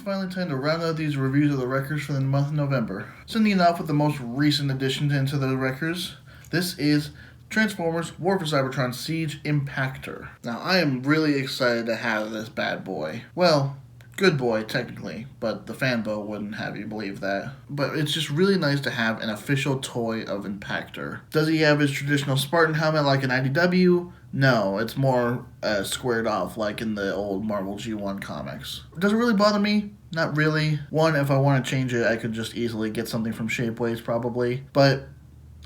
finally time to round out these reviews of the records for the month of November. Sending it off with the most recent addition into the records, this is Transformers War for Cybertron Siege Impactor. Now, I am really excited to have this bad boy. Well, good boy, technically, but the fanboy wouldn't have you believe that. But it's just really nice to have an official toy of Impactor. Does he have his traditional Spartan helmet like an IDW? No, it's more squared off like in the old Marvel G1 comics. Does it really bother me? Not really. One, if I want to change it, I could just easily get something from Shapeways probably. But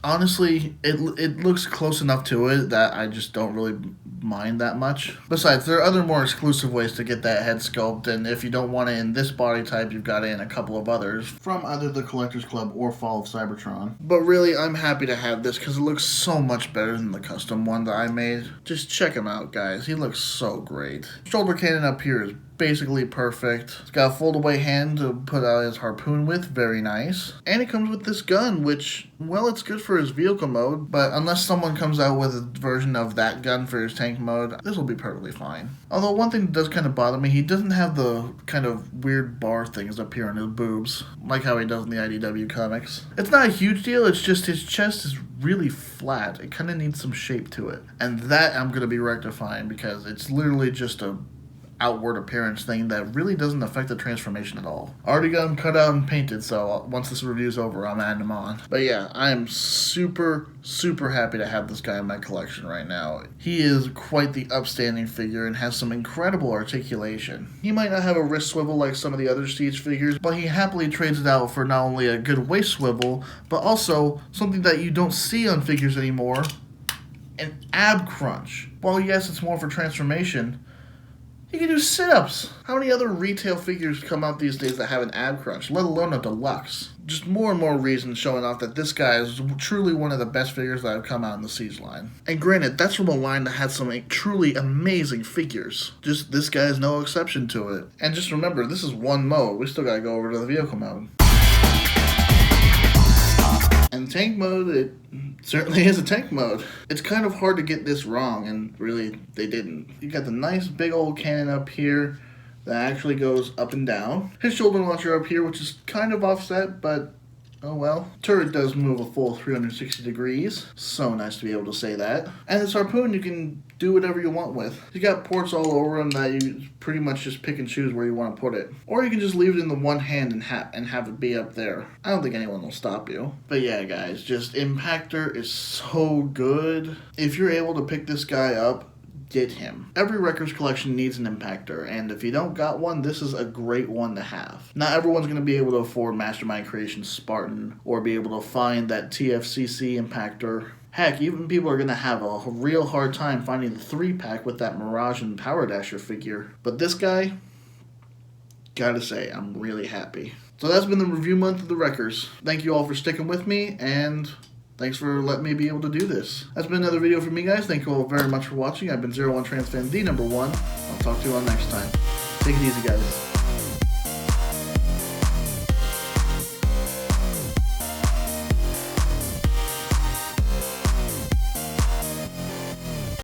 honestly, it looks close enough to it that I just don't really mind that much. Besides, there are other more exclusive ways to get that head sculpt, and if you don't want it in this body type, you've got it in a couple of others from either the Collectors Club or Fall of Cybertron. But really, I'm happy to have this because it looks so much better than the custom one that I made. Just check him out, guys. He looks so great. Shoulder cannon up here is basically perfect. It's got a fold-away hand to put out his harpoon with, very nice. And it comes with this gun, which, well, it's good for his vehicle mode, but unless someone comes out with a version of that gun for his tank mode, this will be perfectly fine. Although one thing that does kind of bother me, he doesn't have the kind of weird bar things up here on his boobs, like how he does in the IDW comics. It's not a huge deal, it's just his chest is really flat. It kind of needs some shape to it. And that I'm going to be rectifying because it's literally just a outward appearance thing that really doesn't affect the transformation at all. I already got him cut out and painted, so once this review's over, I'm adding him on. But yeah, I am super happy to have this guy in my collection right now. He is quite the upstanding figure and has some incredible articulation. He might not have a wrist swivel like some of the other Siege figures, but he happily trades it out for not only a good waist swivel, but also something that you don't see on figures anymore, an ab crunch. While yes, it's more for transformation, you can do sit-ups. How many other retail figures come out these days that have an ab crunch, let alone a deluxe? Just more and more reasons showing off that this guy is truly one of the best figures that have come out in the Siege line. And granted, that's from a line that had some truly amazing figures. Just this guy is no exception to it. And just remember, this is one mode. We still gotta go over to the vehicle mode. And tank mode, it certainly is a tank mode. It's kind of hard to get this wrong, and really, they didn't. You got the nice big old cannon up here that actually goes up and down. His shoulder launcher up here, which is kind of offset, but oh well. Turret does move a full 360 degrees. So nice to be able to say that. And this harpoon you can do whatever you want with. You got ports all over them that you pretty much just pick and choose where you want to put it. Or you can just leave it in the one hand and have it be up there. I don't think anyone will stop you. But yeah, guys, just Impactor is so good. If you're able to pick this guy up, get him. Every records collection needs an Impactor, and if you don't got one, this is a great one to have. Not everyone's going to be able to afford Mastermind Creations Spartan, or be able to find that TFCC Impactor. Heck, even people are going to have a real hard time finding the 3-pack with that Mirage and Power Dasher figure. But this guy, gotta say, I'm really happy. So that's been the review month of the records. Thank you all for sticking with me, and thanks for letting me be able to do this. That's been another video from me, guys. Thank you all very much for watching. I've been 01 Transfan, the #1. I'll talk to you all next time. Take it easy, guys.